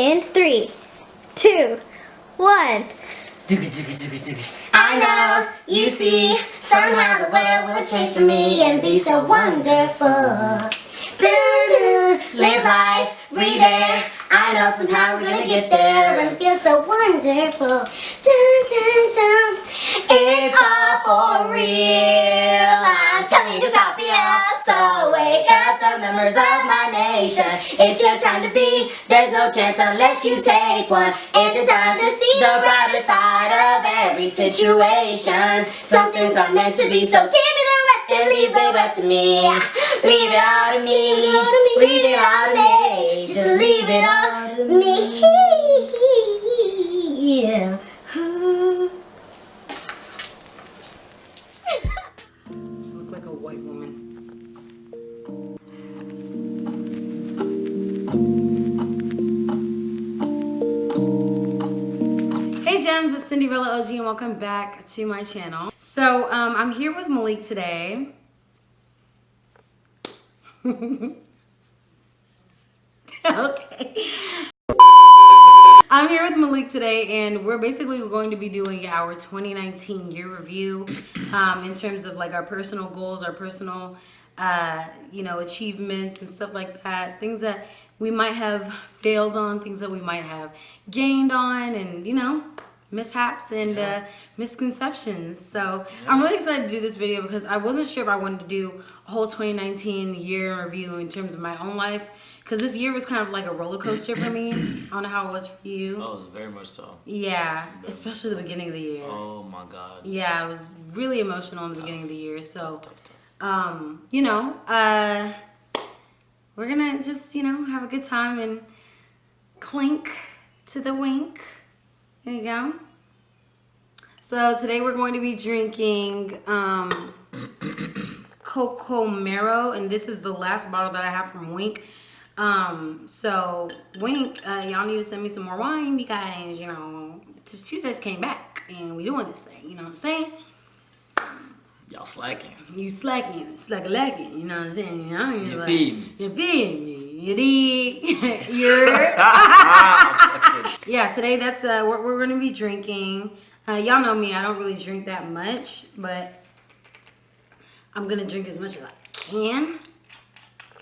In 3, 2, 1. I know, you see, somehow the world will change for me and be so wonderful. Live life, breathe air. I know somehow we're gonna get there and feel so wonderful. It's all for real. I'm telling you just how I feel. So wake up the members of my nation. It's your time to be. There's no chance unless you take one. It's the time to see the brighter side of every situation. Some things are meant to be, so give me the rest and leave the rest to me. Leave it all to me. Leave it all to me. Just leave it all to me. Yeah. Look like a white woman. Hey gems, it's Cinderella OG and welcome back to my channel. So I'm here with Malik today. Okay. I'm here with Malik today and we're basically going to be doing our 2019 year review in terms of like our personal goals, our personal achievements and stuff like that. Things that we might have failed on, things that we might have gained on, and mishaps and misconceptions. So I'm really excited to do this video because I wasn't sure if I wanted to do a whole 2019 year in review in terms of my own life, because this year was kind of like a roller coaster for me. I don't know how it was for you. Oh, it was very much so. Yeah, especially the beginning of the year. Oh my God. Yeah, I was really emotional in the beginning of the year. So, we're gonna just have a good time and clink to the wink. There you go. So today we're going to be drinking Coco Mero, and this is the last bottle that I have from Wink. So Wink, y'all need to send me some more wine because Tuesdays came back and we doing this thing. You know what I'm saying? Y'all slacking. You slacking, slack-a-lacking. You know what I'm saying? You feed me. You feed me. You dig? You're. Yeah, today that's what we're gonna be drinking. Y'all know me, I don't really drink that much, but I'm gonna drink as much as I can.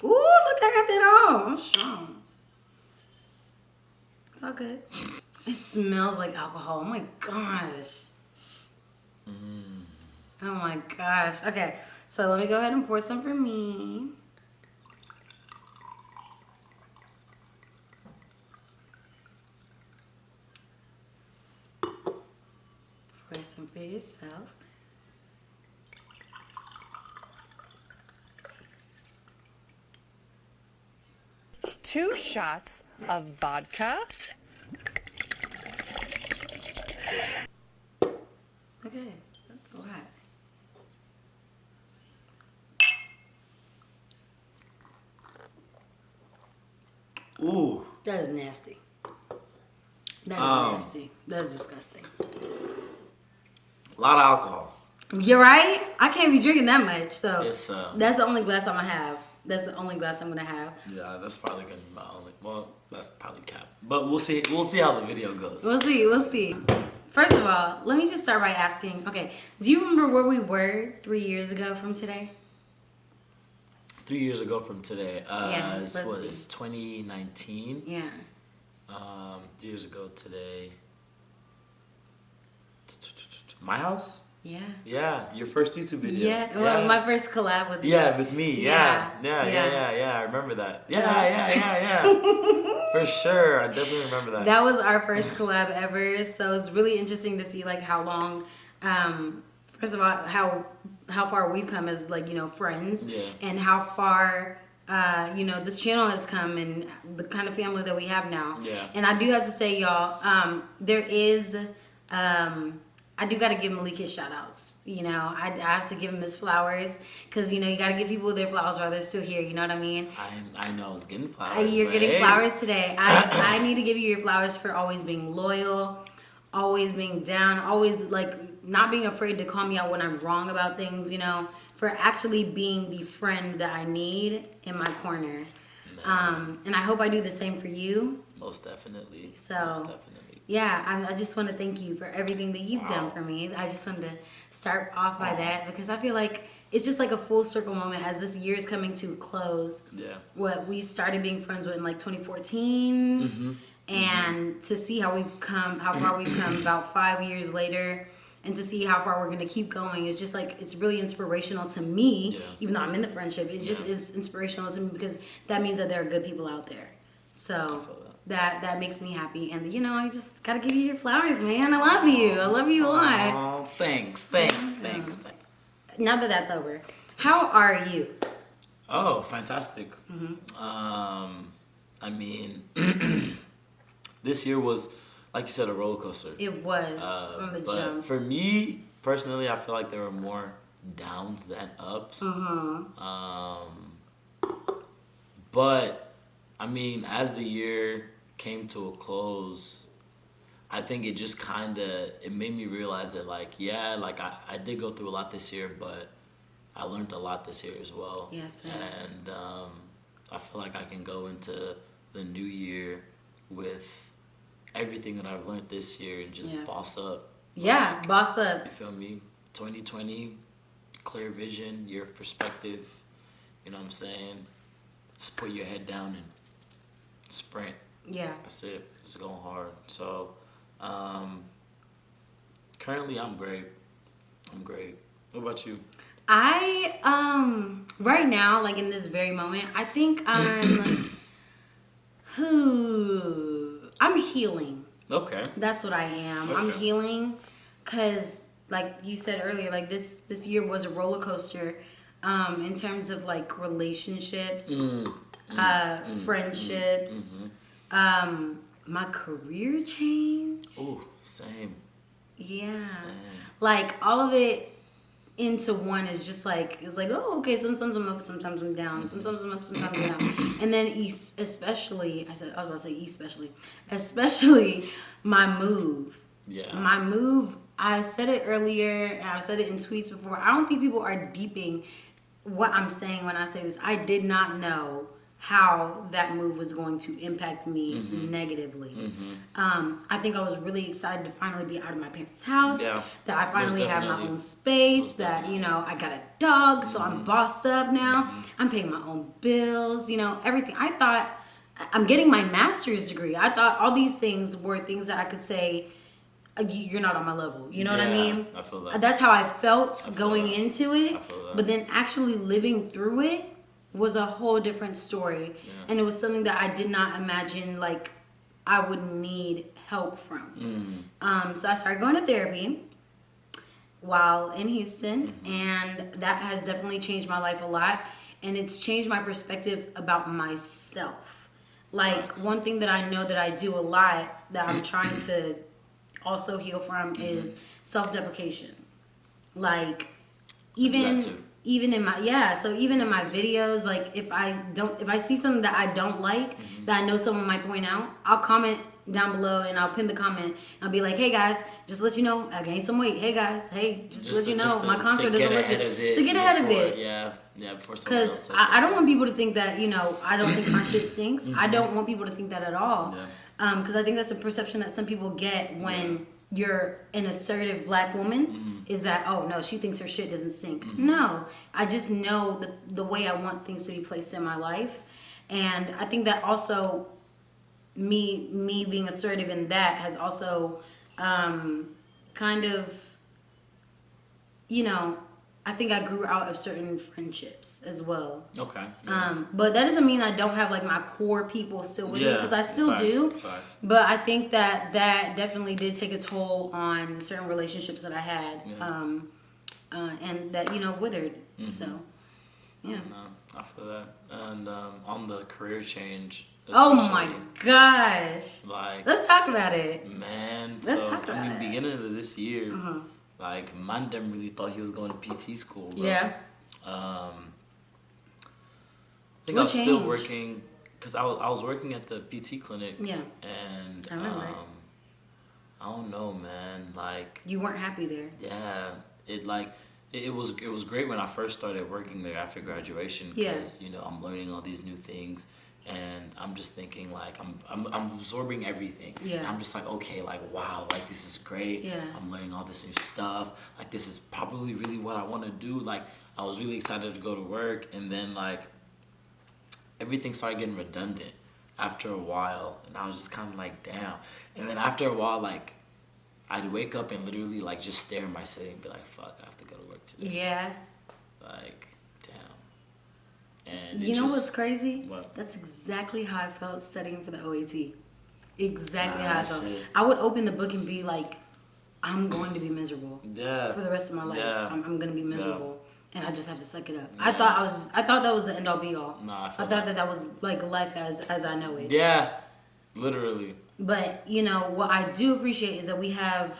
Ooh, look, I got that all. I'm strong. It's all good. It smells like alcohol. Oh my gosh. Oh my gosh. Okay, so let me go ahead and pour some for me. Pour some for yourself. Two shots of vodka. Okay, that's a lot. Ooh. That is nasty. That is nasty. That's disgusting. A lot of alcohol. You're right. I can't be drinking that much, so It's, that's the only glass I'm gonna have. That's the only glass I'm gonna have. Yeah, that's probably gonna be my only. Well, that's probably cap. But we'll see. We'll see how the video goes. We'll see. We'll see. First of all, let me just start by asking. Okay, do you remember where we were 3 years ago from today? 3 years ago from today. Yeah, It's what? It's 2019. Yeah. 3 years ago today. My house. Yeah. Yeah, your first YouTube video. Yeah. Well, my first collab with you. Yeah, with me. Yeah. Yeah. Yeah. I remember that. Yeah. For sure, I definitely remember that. That was our first collab ever, so it's really interesting to see like how long, first of all, how far we've come as friends, and how far this channel has come and the kind of family that we have now. Yeah. And I do have to say, y'all, there is I do got to give Malik his shout outs. I have to give him his flowers because, you got to give people their flowers while they're still here. You know what I mean? I know I was getting flowers. You're getting flowers today. I need to give you your flowers for always being loyal, always being down, always not being afraid to call me out when I'm wrong about things, for actually being the friend that I need in my corner. And I hope I do the same for you. Most definitely. So, Most definitely. yeah, I just want to thank you for everything that you've done for me. I just wanted to start off by that because I feel like it's just like a full circle moment as this year is coming to a close. Yeah. What we started being friends with in like 2014, and to see how far we've come about 5 years later, and to see how far we're gonna keep going is just like it's really inspirational to me. Yeah. Even though I'm in the friendship, it just is inspirational to me because that means that there are good people out there. So that makes me happy, and I just gotta give you your flowers, man. I love you. I love you a lot. Oh, thanks. Now that that's over, how are you? Oh, fantastic. I mean, this year was, like you said, a roller coaster. It was from the But jump. for me personally, I feel like there were more downs than ups. But I mean, as the year came to a close, I think it just it made me realize that I did go through a lot this year, but I learned a lot this year as well. Yes. And I feel like I can go into the new year with everything that I've learned this year and just boss up. Yeah, boss up. You feel me? 2020, clear vision, year of perspective. You know what I'm saying? Just put your head down and sprint. Yeah. That's it. Just going hard. So, currently I'm great. What about you? I right now, like in this very moment, I think I'm healing. Okay. That's what I am. I'm Okay. healing because, like you said earlier, like this year was a roller coaster in terms of like relationships, friendships, my career change. Ooh, same. Yeah. Same. Like all of it into one is just like, it's like, oh, okay, sometimes I'm up, sometimes I'm down, sometimes I'm up, sometimes I'm down. And then especially my move. Yeah. My move, I said it earlier, and I've said it in tweets before. I don't think people are deeping what I'm saying when I say this. I did not know how that move was going to impact me negatively. I think I was really excited to finally be out of my parents' house, Yeah. that I finally Most have my definitely. own space, Most that, definitely. I got a dog, so I'm bossed up now. I'm paying my own bills, everything. I thought, I'm getting my master's degree. I thought all these things were things that I could say, you're not on my level. You know what I Yeah, mean? I feel that. That's how I felt feel going that. into it. I feel that. But then actually living through it was a whole different story. Yeah. And it was something that I did not imagine like I would need help from. So I started going to therapy while in Houston, and that has definitely changed my life a lot. And it's changed my perspective about myself. Like one thing that I know that I do a lot that I'm trying to also heal from is self-deprecation. Like even too. even in my even in my videos, like if I see something that I don't like that I know someone might point out, I'll comment down below and I'll pin the comment. I'll be like, hey guys, just let you know I gained some weight. Hey guys, just to let you know my concert doesn't look good. To get ahead of it. Yeah, before someone else Because says I don't want people to think that, I don't think my shit stinks. I don't want people to think that at all. Yeah. Because I think that's a perception that some people get when you're an assertive black woman is that, oh no, she thinks her shit doesn't stink. No, I just know the way I want things to be placed in my life. And I think that also me being assertive in that has also kind of, I think I grew out of certain friendships as well. Okay. But that doesn't mean I don't have like my core people still with me, because I still facts, do. facts. But I think that definitely did take a toll on certain relationships that I had, and that withered. So, yeah. No, I feel that. And on the career change. Oh my especially, gosh! Like, Let's talk about it. man. Let's So talk about it. beginning of this year, like man, never really thought he was going to PT school. Bro. Yeah. I think What I was still changed? working because I was working at the PT clinic. Yeah. And I remember it. I don't know, man. Like, You weren't happy there. yeah, it was great when I first started working there after graduation Yeah. because I'm learning all these new things and I'm just thinking like I'm absorbing everything. Yeah. And I'm just like, okay, like wow, like this is great. Yeah. I'm learning all this new stuff. Like this is probably really what I want to do. Like I was really excited to go to work, and then like everything started getting redundant after a while, and I was just kind of like, damn. And then after a while, like I'd wake up and literally like just stare at my city and be like, fuck, I have to go to work today. Yeah. Like, damn. And You know what's crazy? What? That's exactly how I felt studying for the OAT. Exactly Nah, how I felt. shit. I would open the book and be like, I'm going to be miserable Yeah. for the rest of my life. Yeah. I'm going to be miserable. And I just have to suck it up. Yeah. I thought that was the end all be all. Nah, I I feel thought that was like life as I know it. Yeah. Literally. But, you know, what I do appreciate is that we have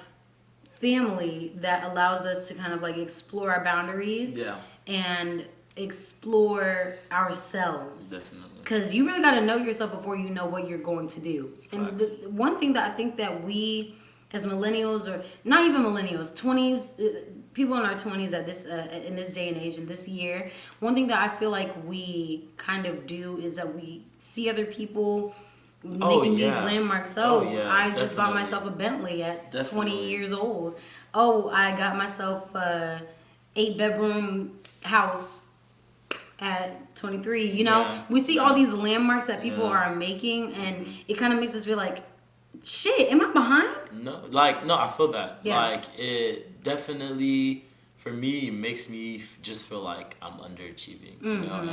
family that allows us to kind of like explore our boundaries. Yeah. And explore ourselves. Definitely. Because you really got to know yourself before you know what you're going to do. And Facts. the one thing that I think that we as millennials, or not even millennials, 20s, people in our 20s at this in this day and age, in this year, one thing that I feel like we kind of do is that we see other people making these yeah. landmarks. Yeah, I just bought definitely. myself a Bentley at 20 Definitely. years old. Oh, I got myself a 8-bedroom house at 23. You know, Yeah. we see all these landmarks that people Yeah. are making, and it kind of makes us feel like, shit, am I behind? No, like, no, I feel that. Yeah. Like, it definitely, for me, makes me just feel like I'm underachieving, you know,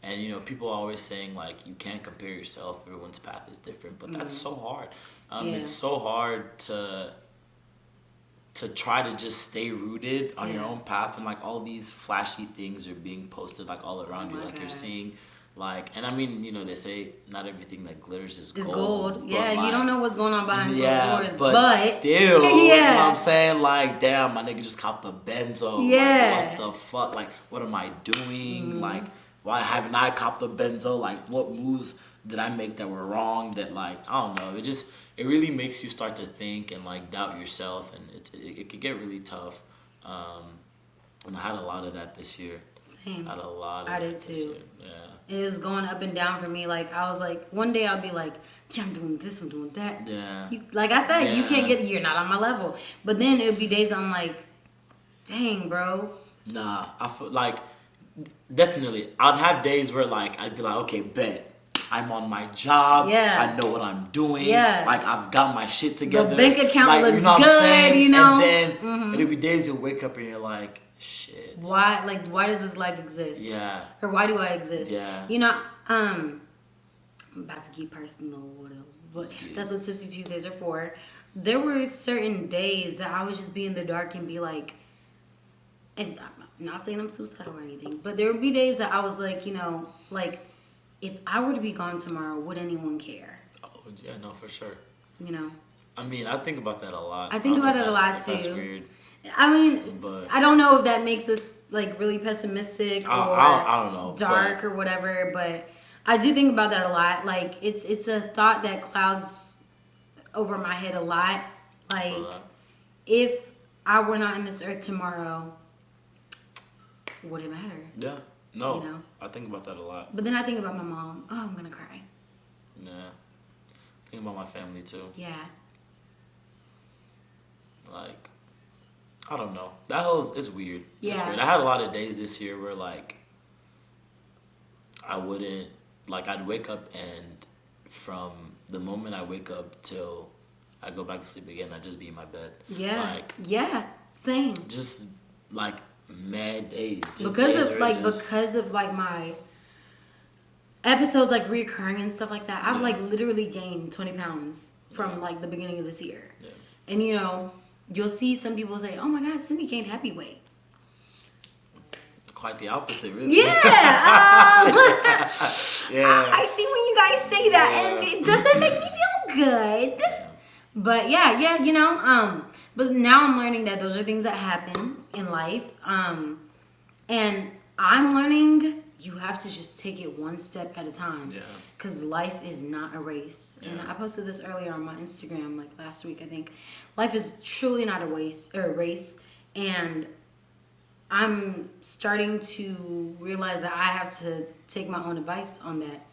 and you know, people are always saying, like, you can't compare yourself, everyone's path is different, but that's so hard. Yeah. It's so hard to try to just stay rooted on your Yeah. own path when, like, all these flashy things are being posted, like, all around you, my like, you're God. seeing, like, and I mean, you know, they say not everything that glitters is It's gold. gold. but, Yeah, you like, don't know what's going on behind yeah, closed doors. but still, you know yeah. what I'm saying? Like, damn, my nigga just copped the Benzo. Yeah. Like, what the fuck? Like, what am I doing? Like, why haven't I copped the Benzo? Like, what moves did I make that were wrong? That, like, I don't know. It really makes you start to think and, like, doubt yourself, and it could get really tough. And I had a lot of that this year. Same. I had a lot of I did it this too. year. Yeah. It was going up and down for me. Like, I was like, one day I'll be like, yeah, I'm doing this, I'm doing that. Yeah. Like I said, you Yeah. can't get, you're not on my level. But then it would be days I'm like, dang, bro. Nah, I feel like definitely I'd have days where like I'd be like, okay, bet I'm on my job. Yeah. I know what I'm doing. Yeah. Like I've got my shit together. bank account like, looks you know what good, I'm saying? you know? And then it'll be days you'll wake up and you're like, shit. Why does this life exist? Yeah. Or why do I exist? Yeah. You know, I'm about to get personal, whatever. But good. that's what Tipsy Tuesdays are for. There were certain days that I would just be in the dark and be like, and I'm not saying I'm suicidal or anything, but there would be days that I was like, you know, like, if I were to be gone tomorrow, would anyone care? Oh yeah, no, for sure. You know? I mean, I think about that a lot. I think don't know about if it a that's- lot, if That's too. weird. I mean, But- I don't know if that makes us like really pessimistic or I don't know, dark but- or whatever, but I do think about that a lot. Like it's a thought that clouds over my head a lot. Like Feel that. if I were not in this earth tomorrow, would it matter? Yeah. No. You know? I think about that a lot. But then I think about my mom. Oh, I'm gonna cry. Yeah. Think about my family too. Yeah. Like, I don't know. That whole it's weird. It's Yeah. weird. I had a lot of days this year where like I wouldn't like I'd wake up and from the moment I wake up till I go back to sleep again, I'd just be in my bed. Yeah. Like Yeah. Same. just like mad days. Just Because days of where like my episodes like reoccurring and stuff like that, I've Yeah. like literally gained 20 pounds from like the beginning of this year. Yeah. And you know, you'll see some people say, "Oh my God, Cindy gained happy weight." Quite the opposite, really. Yeah, Yeah. I see when you guys say that, and Yeah. it doesn't make me feel good. But yeah, you know, but now I'm learning that those are things that happen in life, and I'm learning you have to just take it one step at a time. Yeah. Because life is not a race. And Yeah. I posted this earlier on my Instagram, like last week, I think. Life is truly not a race. And I'm starting to realize that I have to take my own advice on that.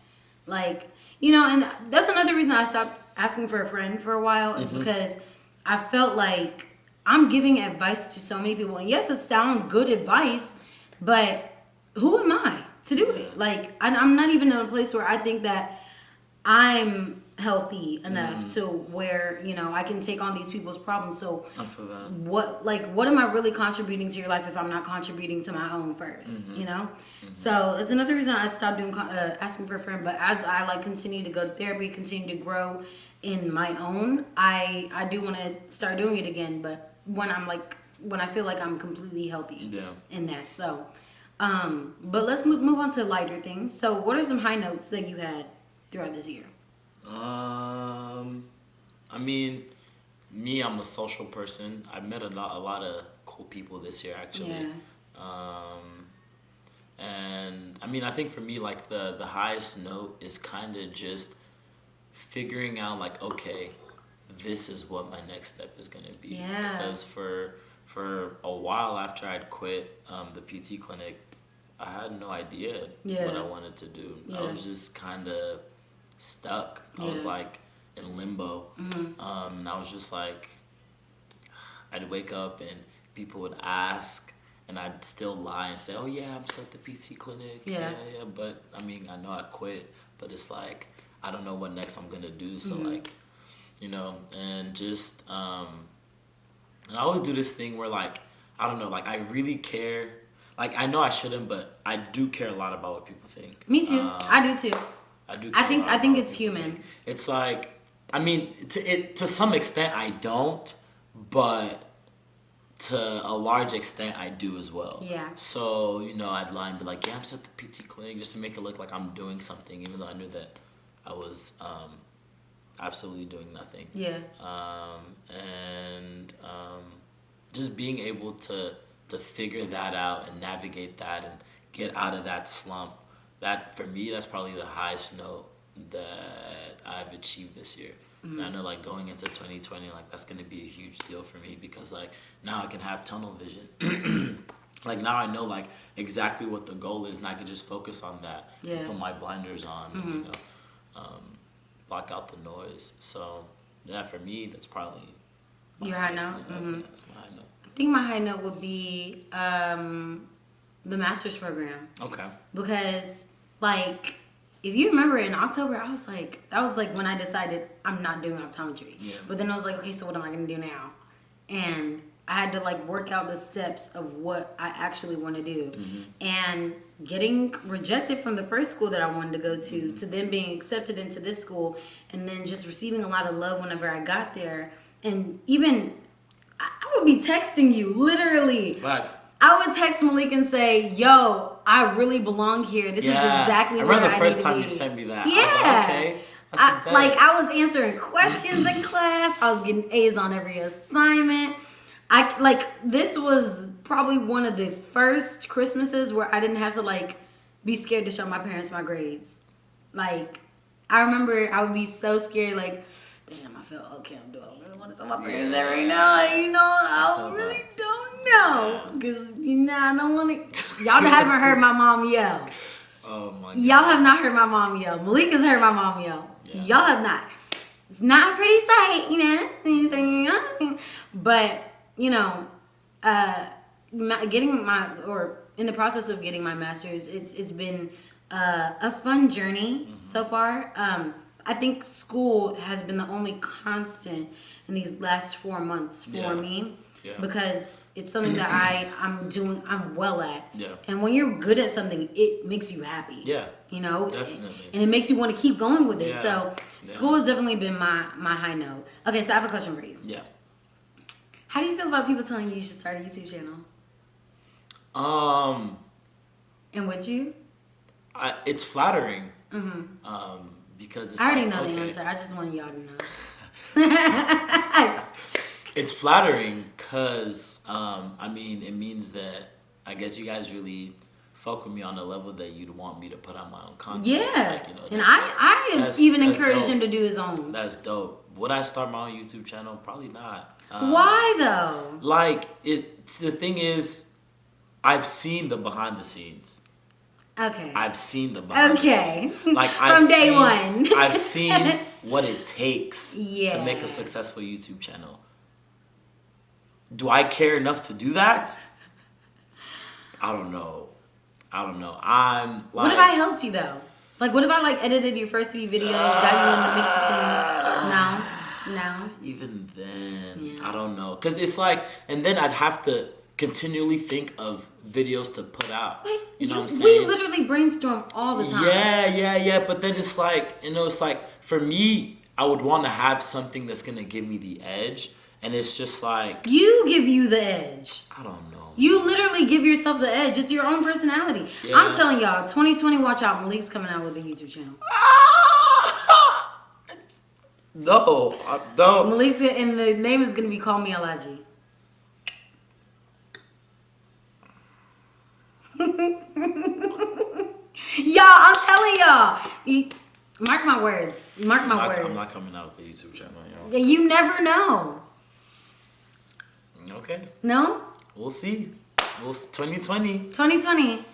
Like, you know, and that's another reason I stopped asking for a friend for a while is because I felt like I'm giving advice to so many people. And yes, it sounds good advice, but who am I to do it? Like, I'm not even in a place where I think that I'm healthy enough to where, you know, I can take on these people's problems. So I feel that. what am I really contributing to your life if I'm not contributing to my own first, you know? So it's another reason I stopped doing asking for a friend. But as I like continue to go to therapy, continue to grow in my own, I do want to start doing it again. But when I feel like I'm completely healthy in that. So, but let's move on to lighter things. So what are some high notes that you had throughout this year? I mean, me, I'm a social person. I met a lot of cool people this year, actually. Yeah. And I mean, I think for me, like the highest note is kind of just figuring out, like, okay, this is what my next step is gonna be. Yeah. Because for a while after I'd quit the PT clinic, I had no idea what I wanted to do. Yeah. I was just kind of stuck. I was like in limbo. And I was just like, I'd wake up and people would ask and I'd still lie and say, oh yeah, I'm still at the PT clinic. Yeah. But I mean, I know I quit, but it's like, I don't know what next I'm gonna do. So like, you know, and just, and I always do this thing where like, I don't know, like I really care. Like I know I shouldn't, but I do care a lot about what people think. Me too. I do too. I do. I think it's human. It's like, I mean, to some extent I don't, but to a large extent I do as well. Yeah. So, you know, I'd lie and be like, yeah, I'm still at the PT clinic, just to make it look like I'm doing something, even though I knew that I was absolutely doing nothing. Yeah. Just being able to figure that out and navigate that and get out of that slump, that for me, that's probably the highest note that I've achieved this year. And I know like going into 2020, like that's gonna be a huge deal for me because like now I can have tunnel vision. Like now I know like exactly what the goal is and I can just focus on that. Yeah. Put my blinders on and, you know, block out the noise. So yeah, for me, that's probably my Your high highest note? Yeah, that's my high note. I think my high note would be the master's program. Okay. Because like if you remember in October, I was like, that was like when I decided I'm not doing optometry. Yeah. But then I was like, okay, so what am I gonna do now? And I had to like work out the steps of what I actually want to do. And getting rejected from the first school that I wanted to go to then being accepted into this school, and then just receiving a lot of love whenever I got there. And even I would be texting you literally. Facts. I would text Malik and say, yo, I really belong here. This is exactly where I need to be. I remember the first time you sent me that. Yeah. I was like, okay. That's I was answering questions in class. I was getting A's on every assignment. This was probably one of the first Christmases where I didn't have to like be scared to show my parents my grades. Like, I remember I would be so scared, like, damn, I feel okay, I'm doing. I really want to tell my parents that right now. You know, I really don't know. Because, you know, I don't want to. Y'all haven't heard my mom yell. Oh my God. Y'all have not heard my mom yell. Malik has heard my mom yell. Yeah. Y'all have not. It's not a pretty sight, you know. But, you know, in the process of getting my master's, it's been a fun journey so far. I think school has been the only constant in these last 4 months for me. Yeah. Because it's something that I'm well at. Yeah. And when you're good at something, it makes you happy. Yeah. You know? Definitely. And it makes you want to keep going with it. Yeah. So school has definitely been my high note. Okay, so I have a question for you. Yeah. How do you feel about people telling you should start a YouTube channel? And would you? It's flattering. Because it's I already know the answer. I just want y'all to know. It's flattering because, I mean, it means that I guess you guys really fuck with me on the level that you'd want me to put out my own content. Yeah. Like, you know, and I even encouraged him to do his own. That's dope. Would I start my own YouTube channel? Probably not. Why though? Like, the thing is, I've seen the behind the scenes. Okay. I've seen the behind Okay. the scenes. Like From day one. I've seen what it takes Yeah. to make a successful YouTube channel. Do I care enough to do that? I don't know. I'm like, What if I helped you though? Like, what if I like edited your first few videos, got you in the mix of things? No. even then, Yeah. I don't know. Because it's like, and then I'd have to continually think of videos to put out. Like, You know what I'm We saying? literally brainstorm all the time. Yeah. But then it's like, it's like, for me, I would want to have something that's going to give me the edge. And it's just like, You give you the edge. I don't know. You literally give yourself the edge. It's your own personality. Yeah. I'm telling y'all, 2020, watch out. Malik's coming out with a YouTube channel. No, no. Malik's, and the name is going to be Call Me Alaji. Y'all, I'm telling y'all. Mark my words. Mark my words. I'm not coming out with a YouTube channel, yo. You never know. Okay, No? we'll see. 2020. 2020.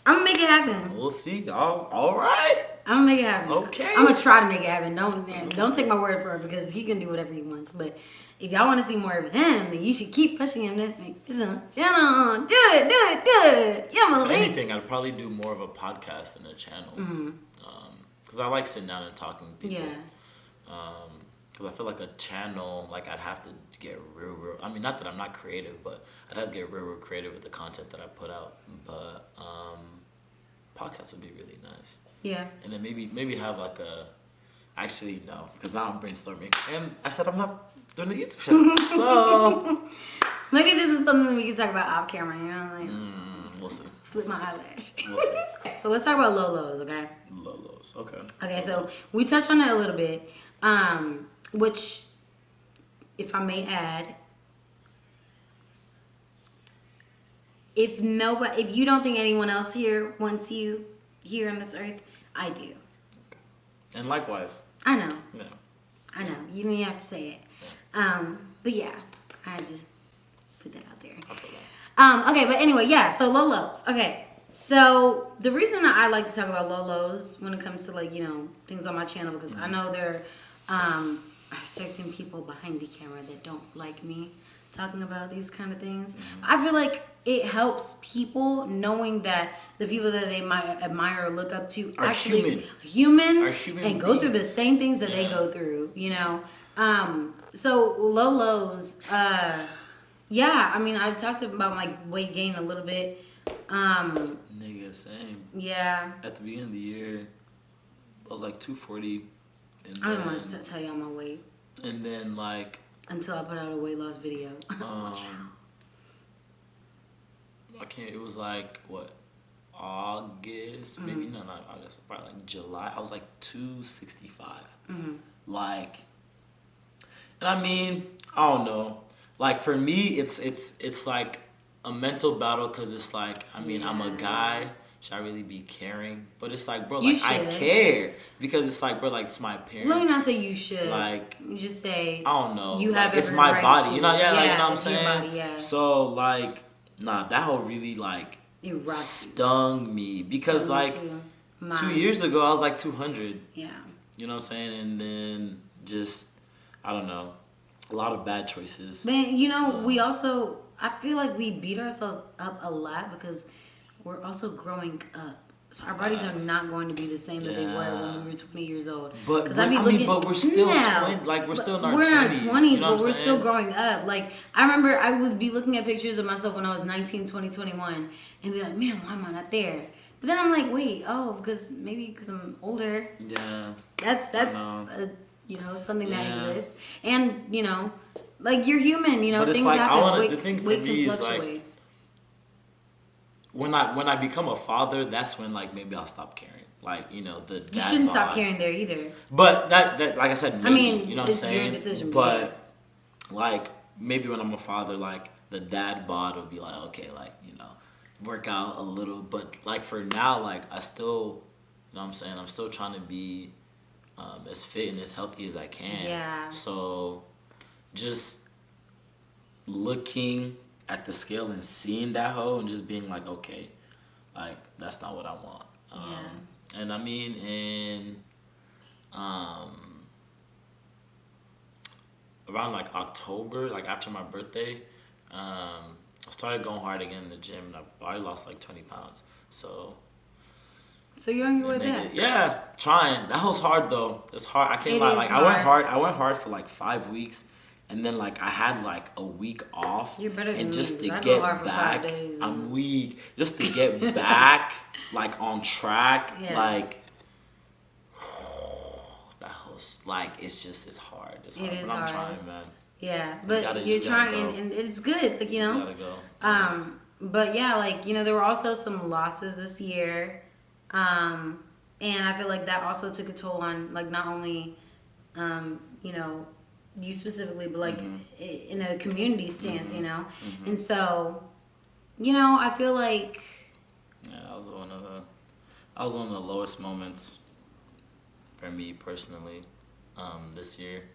I'm gonna make it happen. We'll see. All right. I'm gonna make it happen. Okay. I'm gonna try to make it happen. Don't take my word for it because he can do whatever he wants. But if y'all want to see more of him, then you should keep pushing him to make his own channel. Do it. Yeah, If Malik. anything, I'd probably do more of a podcast than a channel. Because I like sitting down and talking to people. Yeah. Because I feel like a channel, like I'd have to get real. I mean, not that I'm not creative, but I'd have to get real creative with the content that I put out. But podcast would be really nice. Yeah. And then maybe have like a. Actually, no, because now I'm brainstorming, and I said I'm not doing a YouTube channel. So Maybe this is something we can talk about off camera. You know, like we'll see. flip my eyelash. We'll see. Okay, so let's talk about low lows, okay? Lolos. Okay. Okay, so we touched on it a little bit, which, if I may add, if you don't think anyone else here wants you here on this earth, I do. And likewise. I know. Yeah. I know. You don't even have to say it. But yeah, I had to put that out there. I feel that. Okay, but anyway, yeah, so low lows. Okay, so the reason that I like to talk about low lows when it comes to like, things on my channel, because I know there are certain people behind the camera that don't like me talking about these kind of things. I feel like it helps people knowing that the people that they might admire or look up to Are actually human. Are and human go through the beings. same things that they Yeah. go through, So low lows, yeah, I mean, I've talked about my weight gain a little bit. Nigga, same. Yeah, At the beginning of the year, I was like 240. And I don't want to tell y'all my weight And then like, until I put out a weight loss video. it was like, what, August? Maybe, no, not August. Probably like July. I was like 265. Like, and I mean, I don't know. Like, for me, it's like a mental battle because it's like, I mean, I'm a guy. Should I really be caring? But it's like, bro, You like, I should. care. Because it's like, bro, like, it's my parents. Let me not say you should. Like, You just say I don't know. You like, have it's every my right body. to. You know, yeah, like, you know what I'm it's your saying? body, yeah. So, like, nah, that whole really, like, It rocked stung me. Because, me like, too. 2 years ago, I was like 200. Yeah. You know what I'm saying? And then just, I don't know, a lot of bad choices. Man, we also, I feel like we beat ourselves up a lot because we're also growing up. So our bodies are not going to be the same that they were when we were 20 years old. But 'Cause but we're still we're still in our 20s. We're in our 20s, you know but what we're I'm still saying? growing up. Like, I remember I would be looking at pictures of myself when I was 19, 20, 21 and be like, man, why am I not there? But then I'm like, wait, because I'm older. Yeah. That's know. something Yeah. that exists. And, like, you're human, But it's things like, happen. the thing for weight me can is, like, fluctuate. when I become a father, that's when, like, maybe I'll stop caring. Like, the dad You shouldn't stop bod. caring there either. But that like I said, maybe, mean, you know what I'm it's your saying? decision, But like, maybe when I'm a father, like, the dad bod will be like, okay, like, work out a little. But like, for now, like, I still, you know what I'm saying? I'm still trying to be as fit and as healthy as I can. Yeah. So just looking at the scale and seeing that hoe and just being like, okay, like, that's not what I want. And I mean, in around like October, like after my birthday, I started going hard again in the gym, and I already lost like 20 pounds. So you're on your way nigga, back. yeah, trying. That was hard though. It's hard. I can't It lie. is Like hard. I went hard for like 5 weeks, and then like I had like a week off. You're better than and just me, to 'cause I go get hard for 5 back, days, I'm weak. Just to get back, like on track, Yeah. like that was like it's hard. It's hard. It is but I'm hard. trying, man. Yeah, but gotta- you're just gotta trying, go. and it's good, like, you Just know. gotta go. But yeah, like, you know, there were also some losses this year, and I feel like that also took a toll on, like, not only, you know, you specifically, but like in a community stance, you know. And so, you know, I feel like Yeah, that was one of the lowest moments for me personally, this year.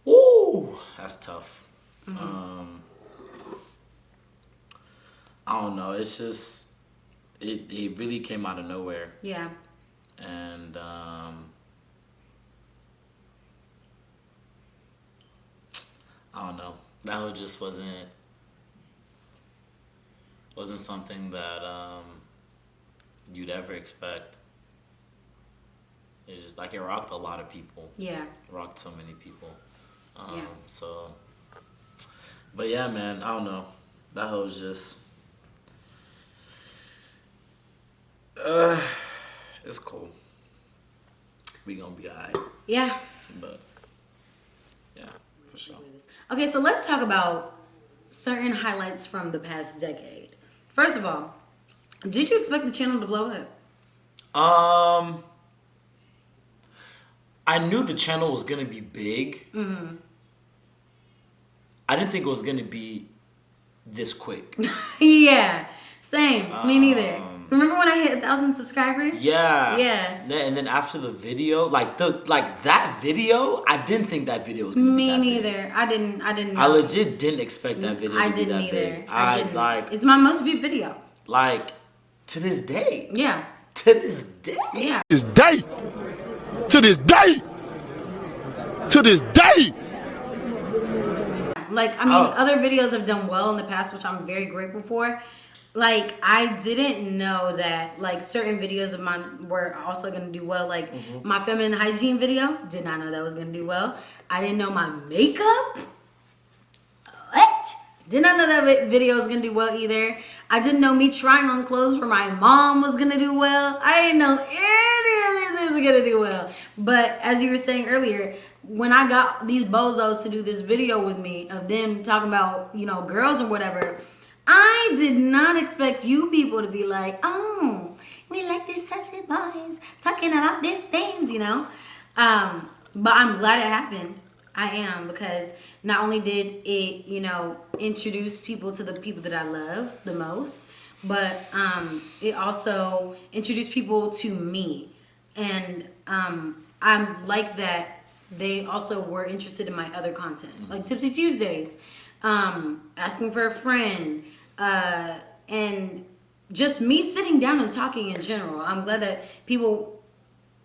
Ooh, that's tough. I don't know. It's just it really came out of nowhere, yeah, and I don't know. That was just wasn't something that you'd ever expect. It's just like it rocked a lot of people. yeah, It rocked so many people. Yeah. So, but yeah, man, I don't know. That was just. It's cool. We gonna be alright, yeah. but yeah, for sure. Okay, so let's talk about certain highlights from the past decade. First of all, did you expect the channel to blow up? I knew the channel was gonna be big. I didn't think it was gonna be this quick. Yeah, same. Me neither. Remember when I hit 1,000 subscribers? Yeah. Yeah. And then after the video, like that video, I didn't think that video was gonna be Me that neither. big. I didn't know. I legit didn't expect that video I to be didn't that either. big. I didn't. Like It's my most viewed video. to this day. Yeah. To this day. Yeah. This day, to this day, to this day. Like, I mean, Oh. other videos have done well in the past, which I'm very grateful for. Like, I didn't know that, like, certain videos of mine were also going to do well. Like, my feminine hygiene video, did not know that was going to do well. I didn't know my makeup. What? Did not know that video was going to do well either. I didn't know me trying on clothes for my mom was going to do well. I didn't know any of this was going to do well. But as you were saying earlier, when I got these bozos to do this video with me of them talking about, you know, girls or whatever, I did not expect you people to be like, oh, we like these sassy boys talking about these things, you know. But I'm glad it happened. I am, because not only did it, you know, introduce people to the people that I love the most, but it also introduced people to me. And I'm like that they also were interested in my other content, like Tipsy Tuesdays, asking for a friend, and just me sitting down and talking in general. I'm glad that people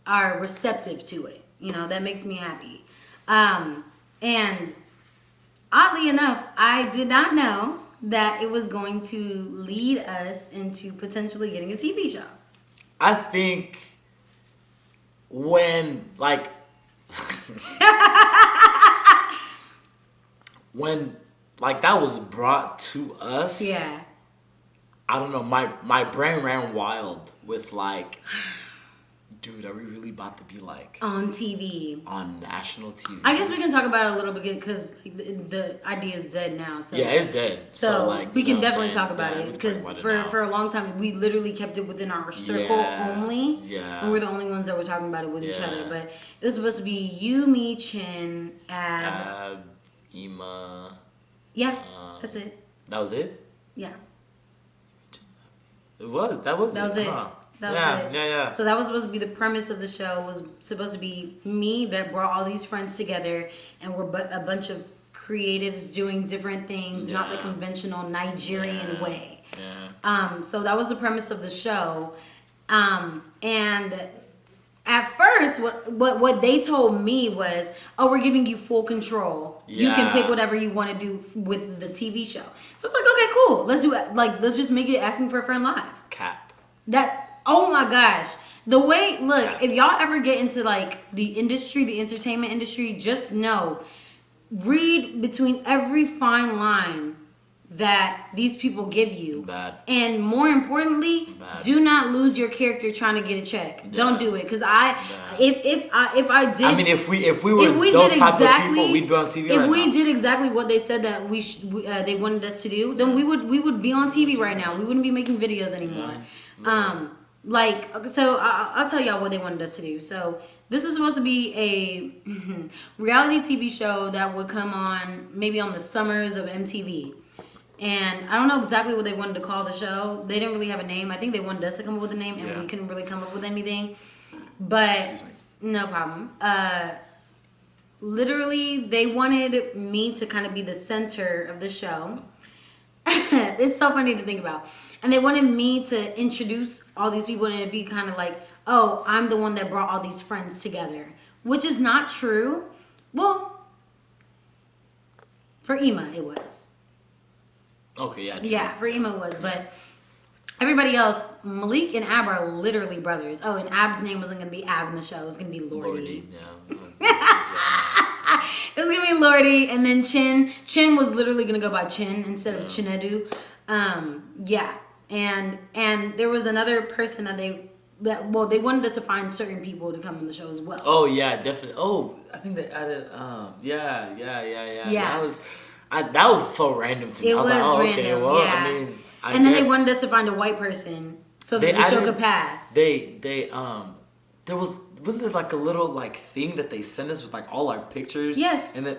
are receptive to it. You know, that makes me happy. And oddly enough, I did not know that it was going to lead us into potentially getting a TV show. I think when when that was brought to us, Yeah. I don't know, my brain ran wild with like, dude, are we really about to be like On TV. on national TV? I guess we can talk about it a little bit because the idea is dead now. So Yeah, it's dead. So like, we you can know what I'm definitely saying? talk about Yeah, it we can because talk about it now. for a long time we literally kept it within our circle Yeah, only. yeah. And we're the only ones that were talking about it with each Yeah. other. But it was supposed to be you, me, Chin, Ab. Ema. Yeah, that's it. That was it? Yeah, That was it. it. Huh. That was yeah, it. Yeah. So that was supposed to be the premise of the show. Was supposed to be me that brought all these friends together, and we're a bunch of creatives doing different things, not the Yeah. conventional Nigerian way. Yeah. So that was the premise of the show. And at first, what they told me was, oh, we're giving you full control. You can pick whatever you want to do with the TV show. So it's like, okay, cool. Let's do it. Like, let's just make it Asking for a Friend live. Cap. Oh my gosh. The way, look, if y'all ever get into like the industry, the entertainment industry, just know, read between every fine line that these people give you. Bad. And more importantly, do not lose your character trying to get a check. Yeah. Don't do it, because if I did, I mean, if we were those type of people, we'd be on TV right now. If we did exactly what they said that they wanted us to do, then we would be on TV right now. We wouldn't be making videos anymore. Yeah. So I'll tell y'all what they wanted us to do. So this is supposed to be a reality TV show that would come on maybe on the summers of MTV. And I don't know exactly what they wanted to call the show. They didn't really have a name. I think they wanted us to come up with a name, and we couldn't really come up with anything. But no problem. Literally, they wanted me to kind of be the center of the show. It's so funny to think about. And they wanted me to introduce all these people, and it'd be kind of like, oh, I'm the one that brought all these friends together. Which is not true. Well, for Ema, it was. Okay, yeah. True. Yeah, for Ema it was, but everybody else, Malik and Ab are literally brothers. Oh, and Ab's name wasn't gonna be Ab in the show; it was gonna be Lordy. Yeah. It was gonna be Lordy, and then Chin was literally gonna go by Chin instead of Chinedu. Yeah, and there was another person that they wanted us to find certain people to come on the show as well. Oh yeah, definitely. Oh, I think they added. Yeah. That was so random to me. I was like, oh, random, okay, well, yeah. I mean, and then they wanted us to find a white person so that the show could pass. Wasn't there like a little like thing that they sent us with like all our pictures? Yes. And then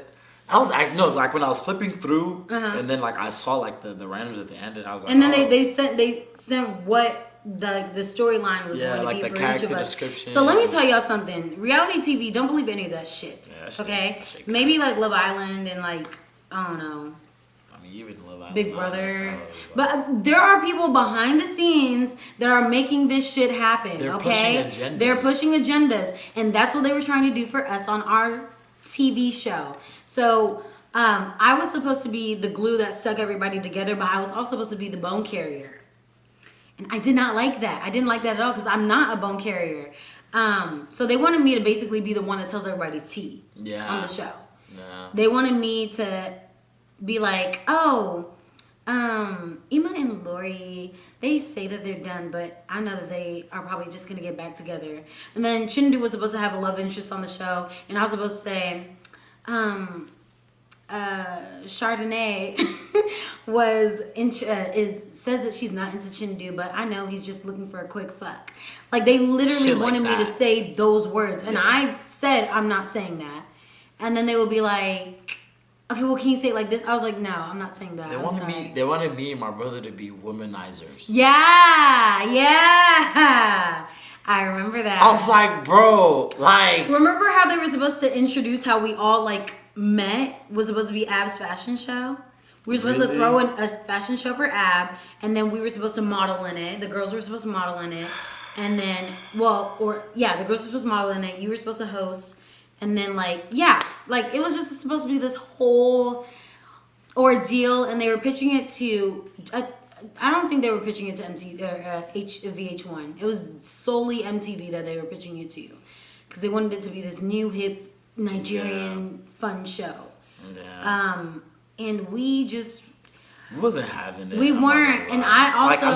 like when I was flipping through, and then like I saw like the randoms at the end, and I was like, and then they sent what the storyline was going to like be the for each character of us. description. So let me tell y'all something. Reality TV, don't believe any of that shit. Yeah, that shit, okay? that shit Maybe like Love Island and like, I don't know, I mean, even Love Island, Big Brother. But there are people behind the scenes that are making this shit happen. They're okay? pushing agendas. They're pushing agendas. And that's what they were trying to do for us on our TV show. So I was supposed to be the glue that stuck everybody together, but I was also supposed to be the bone carrier. And I did not like that. I didn't like that at all because I'm not a bone carrier. So they wanted me to basically be the one that tells everybody's tea on the show. Yeah. They wanted me to be like, oh, Ema and Lori, they say that they're done, but I know that they are probably just going to get back together. And then Chindu was supposed to have a love interest on the show, and I was supposed to say, Chardonnay says that she's not into Chindu, but I know he's just looking for a quick fuck. Like, they literally Shit like wanted me to that. say those words, and I said I'm not saying that. And then they would be like, okay, well, can you say it like this? I was like, no, I'm not saying that. They wanted me and my brother to be womanizers. Yeah. I remember that. I was like, bro, like. Remember how they were supposed to introduce how we all like met? Was supposed to be Ab's fashion show. We were supposed to throw in a fashion show for Ab, and then we were supposed to model in it. The girls were supposed to model in it, and then the girls were supposed to model in it. You were supposed to host. And then, it was just supposed to be this whole ordeal, and they were pitching it to, I don't think they were pitching it to MTV or VH1. It was solely MTV that they were pitching it to, because they wanted it to be this new, hip, Nigerian fun show. Yeah. And we just... We wasn't having it. We weren't, and I also...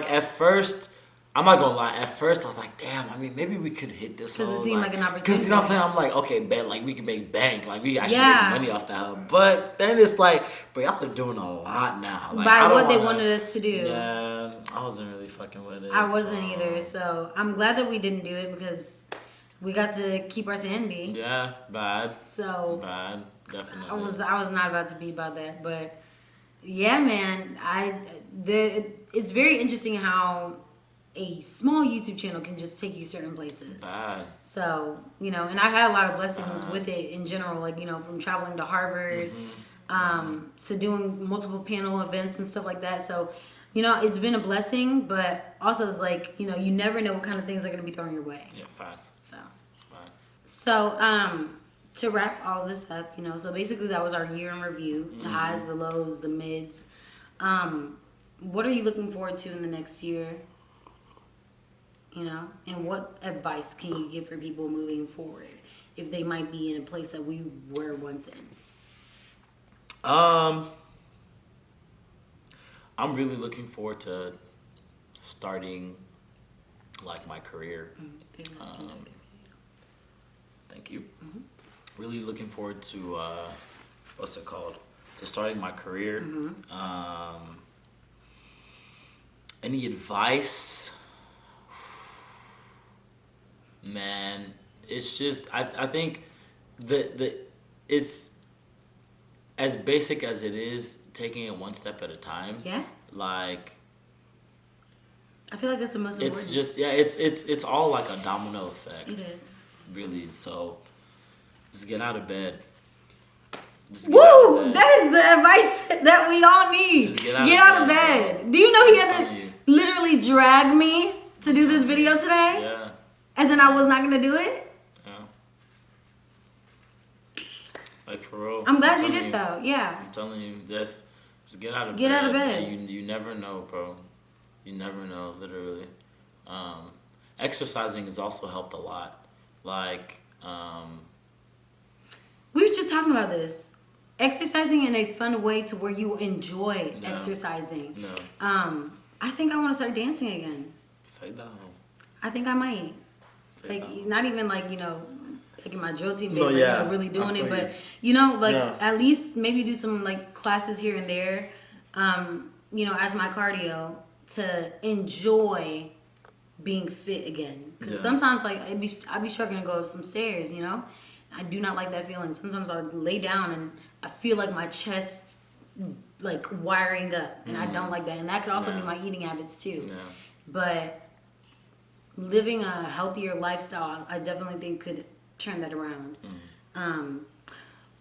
at first... I'm not gonna lie. At first, I was like, "Damn! I mean, maybe we could hit this." Because it seemed like an opportunity. Because you know what I'm saying? I'm like, "Okay, bet like we can make bank. Like we actually make money off that." But then it's like, "But y'all are doing a lot now." Like, by what they wanted us to do. Yeah, I wasn't really fucking with it. I wasn't either. So I'm glad that we didn't do it because we got to keep our sanity. Yeah, bad. So bad, definitely. I was not about to be about that, but yeah, man. It's very interesting how a small YouTube channel can just take you certain places. Bad. So, and I've had a lot of blessings with it in general, like, from traveling to Harvard, to doing multiple panel events and stuff like that. So, you know, it's been a blessing, but also it's like, you know, you never know what kind of things are going to be thrown your way. Yeah, facts. So, to wrap all this up, you know, so basically that was our year in review, the highs, the lows, the mids. What are you looking forward to in the next year? You know, and what advice can you give for people moving forward if they might be in a place that we were once in? I'm really looking forward to starting like my career. Thank you. Really looking forward to what's it called? To starting my career. Any advice? Man, it's just I think the it's as basic as it is, taking it one step at a time. Yeah. Like, I feel like that's the most important. it's just it's all like a domino effect. It is. Really. So just get out of bed. Just Woo! That is the advice that we all need. Just get out of bed. Do you know he had to literally drag me to do this video today? Yeah. As in I was not gonna do it? Yeah. Like, for real. I'm glad you did though. Yeah. I'm telling you, just get out of bed. Get out of bed. And you never know, bro. You never know, literally. Exercising has also helped a lot. Like, we were just talking about this. Exercising in a fun way to where you enjoy exercising. No. I think I want to start dancing again. Fade down. I think I might. Fade Like, down. not even like, you know, like in my drill team days, No, like, yeah. you know, really doing I it, feel but you. you know, like Yeah. at least maybe do some like classes here and there, you know, as my cardio to enjoy being fit again. Because Yeah. sometimes like I'd be struggling to go up some stairs, you know. I do not like that feeling. Sometimes I lay down and I feel like my chest like wiring up, and I don't like that. And that could also be my eating habits too. Yeah. But living a healthier lifestyle, I definitely think could turn that around.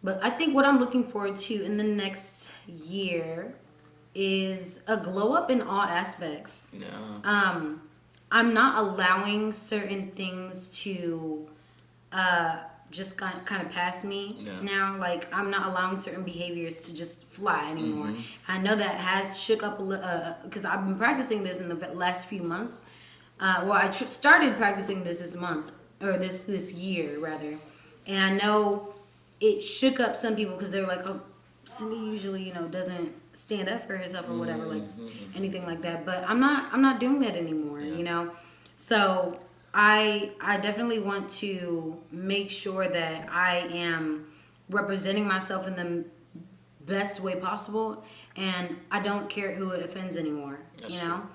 But I think what I'm looking forward to in the next year is a glow up in all aspects. Yeah. I'm not allowing certain things to just kind of pass me now. Like, I'm not allowing certain behaviors to just fly anymore. I know that has shook up a little, because I've been practicing this in the last few months. Well, I started practicing this month, or this year rather, and I know it shook up some people because they were like, "Oh, Cindy usually, you know, doesn't stand up for herself or whatever, like anything like that." But I'm not doing that anymore, you know. So I definitely want to make sure that I am representing myself in the best way possible, and I don't care who it offends anymore, you know.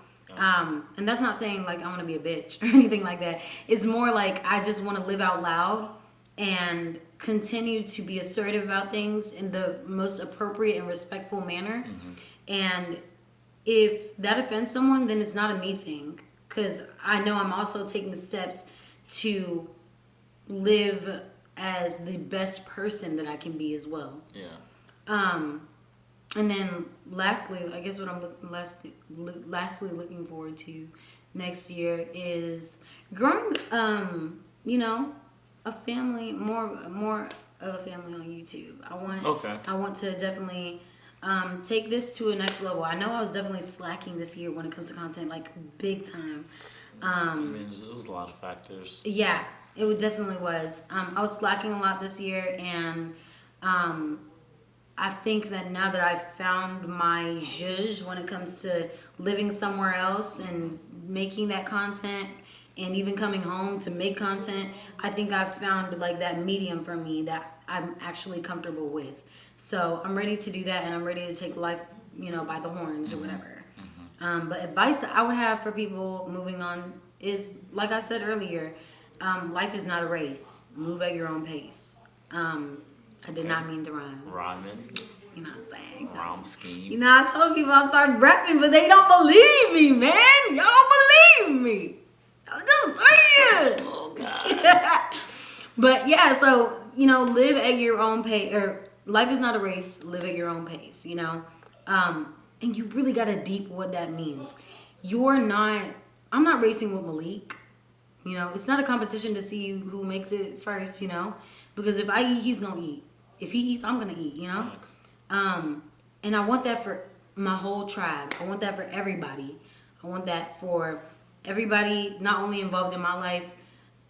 And that's not saying like I want to be a bitch or anything like that. It's more like I just want to live out loud and continue to be assertive about things in the most appropriate and respectful manner. And if that offends someone, then it's not a me thing, because I know I'm also taking steps to live as the best person that I can be as well. Yeah. And then lastly, I guess what I'm lastly looking forward to next year is growing, you know, a family, more of a family on YouTube. I want to definitely take this to a next level. I know I was definitely slacking this year when it comes to content, like big time. I mean, it was a lot of factors. Yeah, it definitely was. I was slacking a lot this year, and I think that now that I've found my zhuzh when it comes to living somewhere else and making that content and even coming home to make content, I think I've found like that medium for me that I'm actually comfortable with. So I'm ready to do that, and I'm ready to take life, you know, by the horns or whatever. But advice I would have for people moving on is, like I said earlier, life is not a race. Move at your own pace. I did not mean to rhyme. Rhyming. You know what I'm saying? Rhyme scheme. You know, I told people I'm starting rapping, but they don't believe me, man. Y'all don't believe me. I'm just saying. Oh, God. But yeah, so, you know, live at your own pace, or life is not a race. Live at your own pace, you know. And you really gotta deep what that means. I'm not racing with Malik. You know, it's not a competition to see who makes it first, you know? Because if I eat, he's gonna eat. If he eats, I'm gonna eat, you know? And I want that for my whole tribe. I want that for everybody. I want that for everybody not only involved in my life,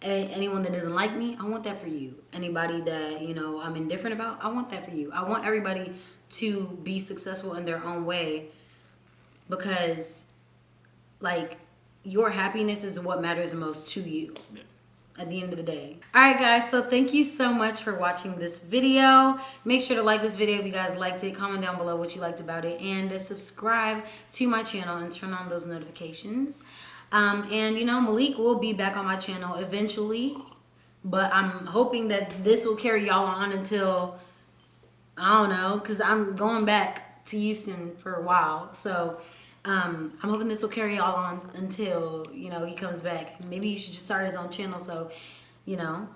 anyone that doesn't like me, I want that for you. Anybody that, you know, I'm indifferent about, I want that for you. I want everybody to be successful in their own way because, like, your happiness is what matters the most to you at the end of the day. All right, guys, so thank you so much for watching this video. Make sure to like this video if you guys liked it. Comment down below what you liked about it, and subscribe to my channel and turn on those notifications. And you know, Malik will be back on my channel eventually, but I'm hoping that this will carry y'all on until, I don't know, because I'm going back to Houston for a while. So I'm hoping this will carry y'all on until, you know, he comes back. Maybe you should just start his own channel so, you know,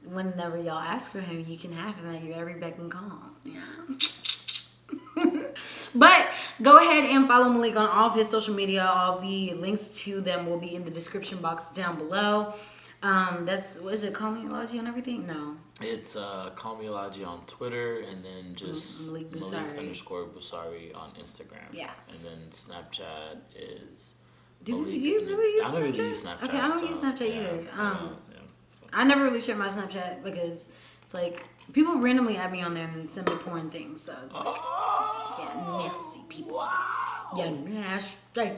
whenever y'all ask for him, you can have him at your every beck and call. Yeah. But go ahead and follow Malik on all of his social media. All the links to them will be in the description box down below. That's, what is it, Call Me Elijah on everything? No. It's Call Me Elijah on Twitter, and then just Malik _Busari on Instagram. Yeah. And then Snapchat is Do Malik. you really use Snapchat? I don't really use Snapchat. Okay, I don't use Snapchat either. I never really share my Snapchat because it's like people randomly add me on there and send me porn things. So it's like, yeah, nasty people. Wow. Yeah, nasty.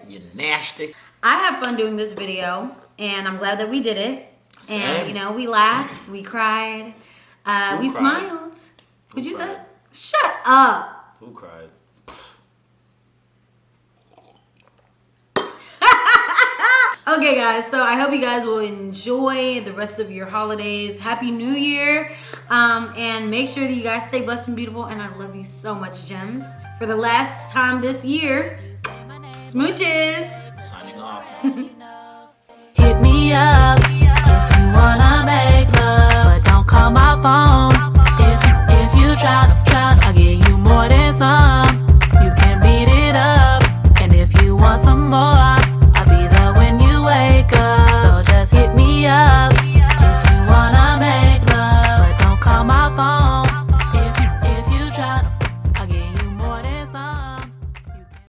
You're nasty. I had fun doing this video, and I'm glad that we did it. Same. And you know, we laughed, we cried, we smiled. What'd you say? Shut up. Who cried? Okay, guys, so I hope you guys will enjoy the rest of your holidays. Happy New Year. And make sure that you guys stay blessed and beautiful. And I love you so much, gems. For the last time this year, smooches. Signing off.